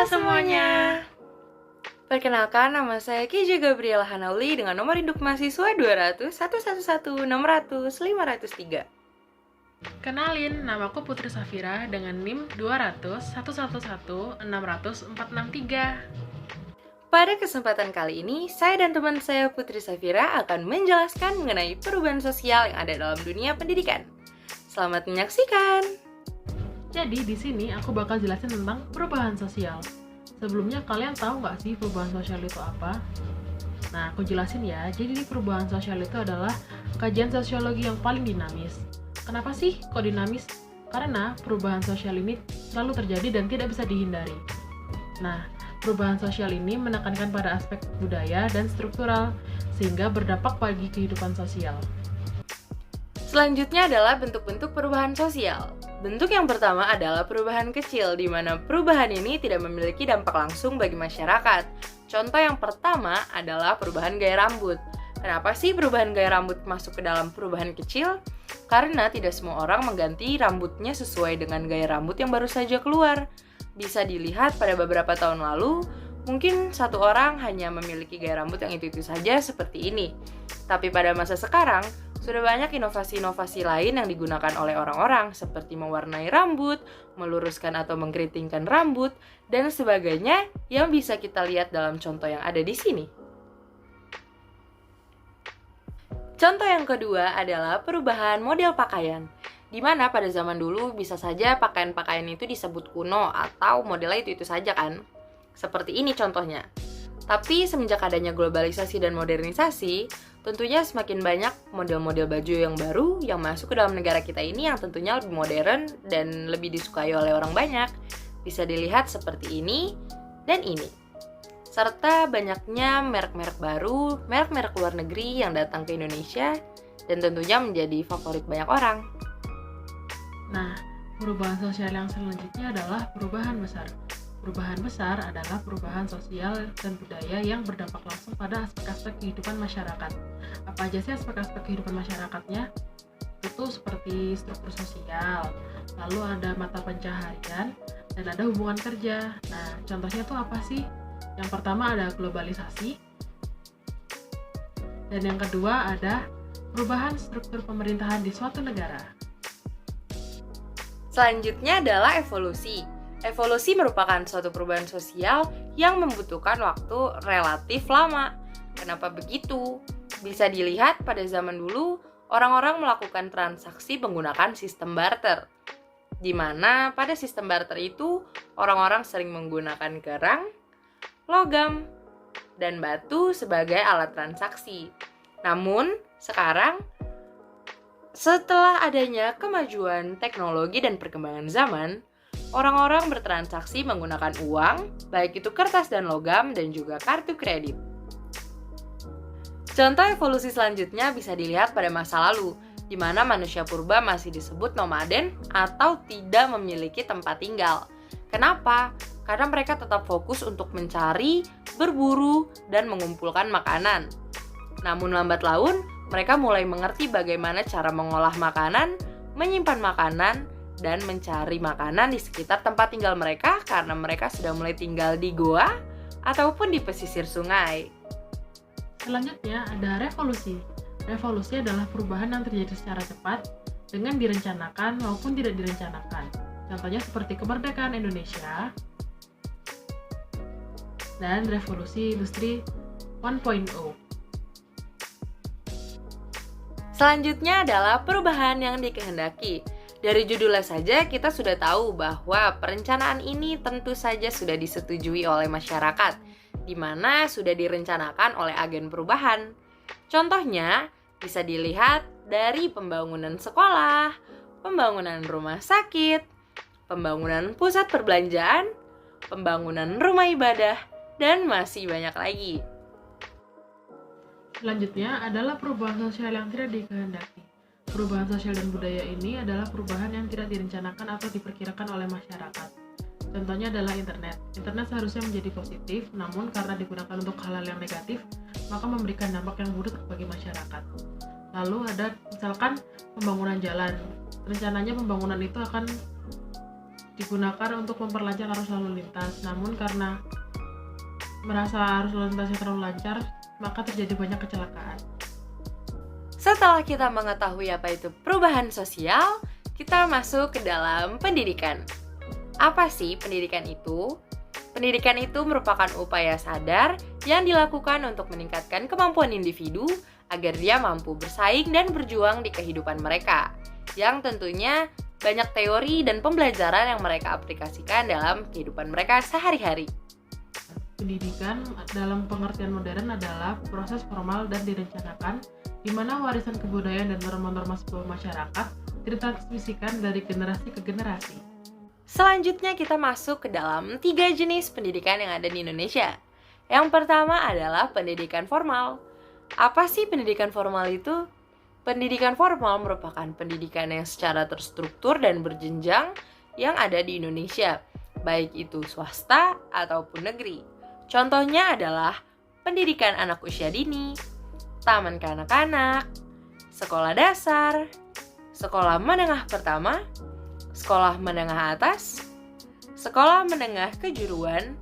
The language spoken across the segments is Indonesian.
semuanya. Perkenalkan, nama saya KJ Gabriela Hanauli dengan nomor induk mahasiswa 200-111-600-503. Kenalin, namaku Putri Safira dengan NIM 200-111-600-463. Pada kesempatan kali ini, saya dan teman saya Putri Safira akan menjelaskan mengenai perubahan sosial yang ada dalam dunia pendidikan. Selamat menyaksikan. Jadi di sini aku bakal jelasin tentang perubahan sosial. Sebelumnya kalian tahu nggak sih perubahan sosial itu apa? Nah, aku jelasin ya. Jadi perubahan sosial itu adalah kajian sosiologi yang paling dinamis. Kenapa sih kok dinamis? Karena perubahan sosial ini selalu terjadi dan tidak bisa dihindari. Nah, perubahan sosial ini menekankan pada aspek budaya dan struktural, sehingga berdampak bagi kehidupan sosial. Selanjutnya adalah bentuk-bentuk perubahan sosial. Bentuk yang pertama adalah perubahan kecil, di mana perubahan ini tidak memiliki dampak langsung bagi masyarakat. Contoh yang pertama adalah perubahan gaya rambut. Kenapa sih perubahan gaya rambut masuk ke dalam perubahan kecil? Karena tidak semua orang mengganti rambutnya sesuai dengan gaya rambut yang baru saja keluar. Bisa dilihat pada beberapa tahun lalu, mungkin satu orang hanya memiliki gaya rambut yang itu-itu saja seperti ini. Tapi pada masa sekarang, sudah banyak inovasi-inovasi lain yang digunakan oleh orang-orang, seperti mewarnai rambut, meluruskan atau mengkeritingkan rambut, dan sebagainya yang bisa kita lihat dalam contoh yang ada di sini. Contoh yang kedua adalah perubahan model pakaian, di mana pada zaman dulu bisa saja pakaian-pakaian itu disebut kuno atau modelnya itu-itu saja kan. Seperti ini contohnya. Tapi semenjak adanya globalisasi dan modernisasi, tentunya semakin banyak model-model baju yang baru yang masuk ke dalam negara kita ini yang tentunya lebih modern dan lebih disukai oleh orang banyak. Bisa dilihat seperti ini dan ini. Serta banyaknya merek-merek baru, merek-merek luar negeri yang datang ke Indonesia dan tentunya menjadi favorit banyak orang. Nah, perubahan sosial yang selanjutnya adalah perubahan besar. Perubahan besar adalah perubahan sosial dan budaya yang berdampak langsung pada aspek-aspek kehidupan masyarakat. Apa aja sih aspek-aspek kehidupan masyarakatnya? Itu seperti struktur sosial, lalu ada mata pencaharian, dan ada hubungan kerja. Nah, contohnya tuh apa sih? Yang pertama ada globalisasi, dan yang kedua ada perubahan struktur pemerintahan di suatu negara. Selanjutnya adalah evolusi. Evolusi merupakan suatu perubahan sosial yang membutuhkan waktu relatif lama. Kenapa begitu? Bisa dilihat pada zaman dulu, orang-orang melakukan transaksi menggunakan sistem barter. Di mana pada sistem barter itu, orang-orang sering menggunakan kerang, logam, dan batu sebagai alat transaksi. Namun, sekarang, setelah adanya kemajuan teknologi dan perkembangan zaman, orang-orang bertransaksi menggunakan uang, baik itu kertas dan logam, dan juga kartu kredit. Contoh evolusi selanjutnya bisa dilihat pada masa lalu, di mana manusia purba masih disebut nomaden atau tidak memiliki tempat tinggal. Kenapa? Karena mereka tetap fokus untuk mencari, berburu, dan mengumpulkan makanan. Namun lambat laun, mereka mulai mengerti bagaimana cara mengolah makanan, menyimpan makanan, dan mencari makanan di sekitar tempat tinggal mereka karena mereka sudah mulai tinggal di goa ataupun di pesisir sungai. Selanjutnya ada revolusi. Revolusi adalah perubahan yang terjadi secara cepat dengan direncanakan maupun tidak direncanakan. Contohnya seperti kemerdekaan Indonesia dan revolusi industri 1.0. Selanjutnya adalah perubahan yang dikehendaki. Dari judulnya saja kita sudah tahu bahwa perencanaan ini tentu saja sudah disetujui oleh masyarakat, di mana sudah direncanakan oleh agen perubahan. Contohnya bisa dilihat dari pembangunan sekolah, pembangunan rumah sakit, pembangunan pusat perbelanjaan, pembangunan rumah ibadah, dan masih banyak lagi. Selanjutnya adalah perubahan sosial yang tidak dikehendaki. Perubahan sosial dan budaya ini adalah perubahan yang tidak direncanakan atau diperkirakan oleh masyarakat. Contohnya adalah internet. Internet seharusnya menjadi positif, namun karena digunakan untuk hal-hal yang negatif, maka memberikan dampak yang buruk bagi masyarakat. Lalu ada misalkan pembangunan jalan. Rencananya pembangunan itu akan digunakan untuk memperlancar arus lalu lintas. Namun karena merasa arus lalu lintasnya terlalu lancar, maka terjadi banyak kecelakaan. Setelah kita mengetahui apa itu perubahan sosial, kita masuk ke dalam pendidikan. Apa sih pendidikan itu? Pendidikan itu merupakan upaya sadar yang dilakukan untuk meningkatkan kemampuan individu agar dia mampu bersaing dan berjuang di kehidupan mereka, yang tentunya banyak teori dan pembelajaran yang mereka aplikasikan dalam kehidupan mereka sehari-hari. Pendidikan dalam pengertian modern adalah proses formal dan direncanakan di mana warisan kebudayaan dan norma-norma sebuah masyarakat ditransmisikan dari generasi ke generasi. Selanjutnya kita masuk ke dalam 3 jenis pendidikan yang ada di Indonesia. Yang pertama adalah pendidikan formal. Apa sih pendidikan formal itu? Pendidikan formal merupakan pendidikan yang secara terstruktur dan berjenjang yang ada di Indonesia, baik itu swasta ataupun negeri. Contohnya adalah pendidikan anak usia dini, taman kanak-kanak, sekolah dasar, sekolah menengah pertama, sekolah menengah atas, sekolah menengah kejuruan,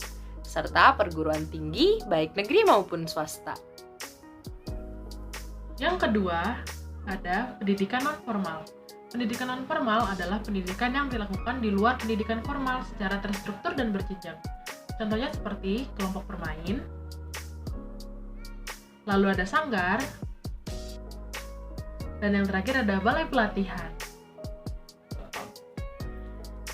serta perguruan tinggi baik negeri maupun swasta. Yang kedua, ada pendidikan non-formal. Pendidikan non-formal adalah pendidikan yang dilakukan di luar pendidikan formal secara terstruktur dan berjenjang. Contohnya seperti kelompok bermain, lalu ada sanggar, dan yang terakhir ada balai pelatihan.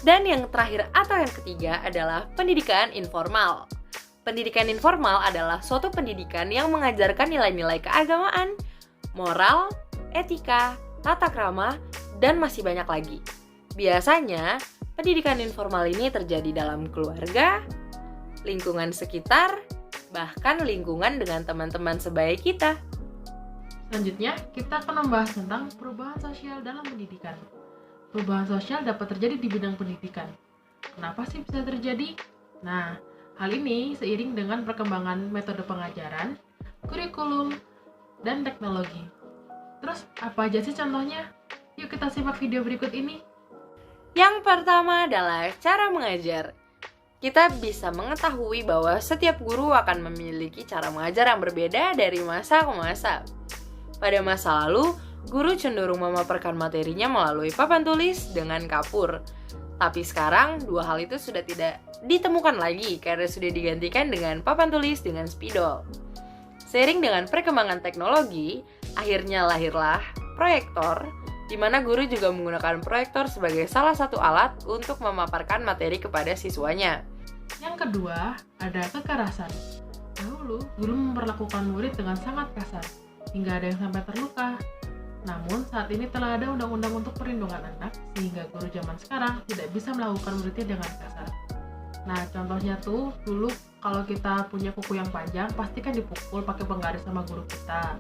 Dan yang terakhir atau yang ketiga adalah pendidikan informal. Pendidikan informal adalah suatu pendidikan yang mengajarkan nilai-nilai keagamaan, moral, etika, tata krama, dan masih banyak lagi. Biasanya, pendidikan informal ini terjadi dalam keluarga, lingkungan sekitar, bahkan lingkungan dengan teman-teman sebaya kita. Selanjutnya, kita akan membahas tentang perubahan sosial dalam pendidikan. Perubahan sosial dapat terjadi di bidang pendidikan. Kenapa sih bisa terjadi? Nah, hal ini seiring dengan perkembangan metode pengajaran, kurikulum, dan teknologi. Terus, apa aja sih contohnya? Yuk kita simak video berikut ini. Yang pertama adalah cara mengajar. Kita bisa mengetahui bahwa setiap guru akan memiliki cara mengajar yang berbeda dari masa ke masa. Pada masa lalu, guru cenderung memaparkan materinya melalui papan tulis dengan kapur. Tapi sekarang, dua hal itu sudah tidak ditemukan lagi karena sudah digantikan dengan papan tulis dengan spidol. Seiring dengan perkembangan teknologi, akhirnya lahirlah proyektor, di mana guru juga menggunakan proyektor sebagai salah satu alat untuk memaparkan materi kepada siswanya. Yang kedua, ada kekerasan. Dahulu, guru memperlakukan murid dengan sangat kasar, hingga ada yang sampai terluka. Namun, saat ini telah ada undang-undang untuk perlindungan anak, sehingga guru zaman sekarang tidak bisa melakukan muridnya dengan kasar. Nah, contohnya tuh, dulu kalau kita punya kuku yang panjang, pasti kan dipukul pakai penggaris sama guru kita.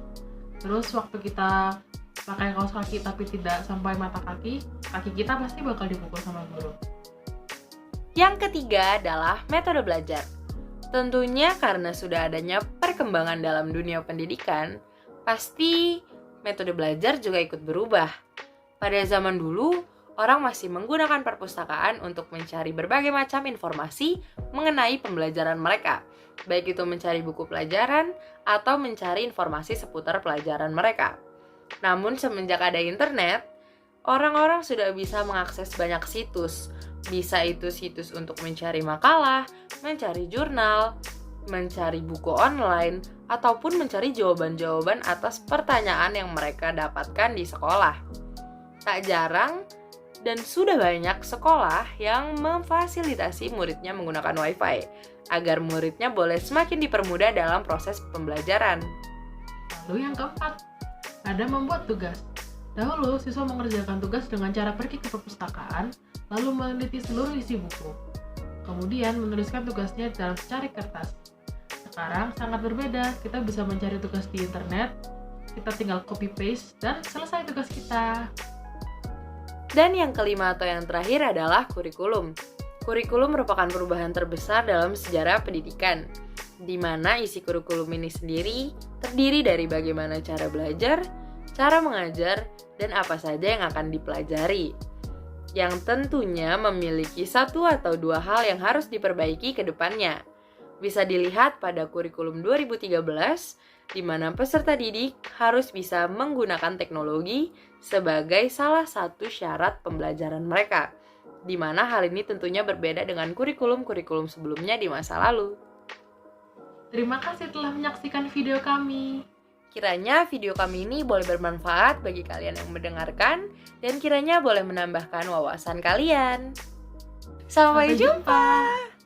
Terus, waktu kita pakai kaos kaki tapi tidak sampai mata kaki, kaki kita pasti bakal dipukul sama guru. Yang ketiga adalah metode belajar. Tentunya karena sudah adanya perkembangan dalam dunia pendidikan, pasti metode belajar juga ikut berubah. Pada zaman dulu, orang masih menggunakan perpustakaan untuk mencari berbagai macam informasi mengenai pembelajaran mereka, baik itu mencari buku pelajaran atau mencari informasi seputar pelajaran mereka. Namun semenjak ada internet, orang-orang sudah bisa mengakses banyak situs. Bisa itu situs untuk mencari makalah, mencari jurnal, mencari buku online, ataupun mencari jawaban-jawaban atas pertanyaan yang mereka dapatkan di sekolah. Tak jarang dan sudah banyak sekolah yang memfasilitasi muridnya menggunakan WiFi agar muridnya boleh semakin dipermudah dalam proses pembelajaran. Lalu yang keempat, ada membuat tugas. Dahulu, siswa mengerjakan tugas dengan cara pergi ke perpustakaan, lalu meneliti seluruh isi buku. Kemudian menuliskan tugasnya dalam secari kertas. Sekarang sangat berbeda, kita bisa mencari tugas di internet, kita tinggal copy-paste, dan selesai tugas kita. Dan yang kelima atau yang terakhir adalah kurikulum. Kurikulum merupakan perubahan terbesar dalam sejarah pendidikan, di mana isi kurikulum ini sendiri terdiri dari bagaimana cara belajar, cara mengajar, dan apa saja yang akan dipelajari. yang tentunya memiliki satu atau dua hal yang harus diperbaiki ke depannya. Bisa dilihat pada kurikulum 2013, di mana peserta didik harus bisa menggunakan teknologi sebagai salah satu syarat pembelajaran mereka, di mana hal ini tentunya berbeda dengan kurikulum-kurikulum sebelumnya di masa lalu. Terima kasih telah menyaksikan video kami. Kiranya video kami ini boleh bermanfaat bagi kalian yang mendengarkan dan kiranya boleh menambahkan wawasan kalian. Sampai jumpa.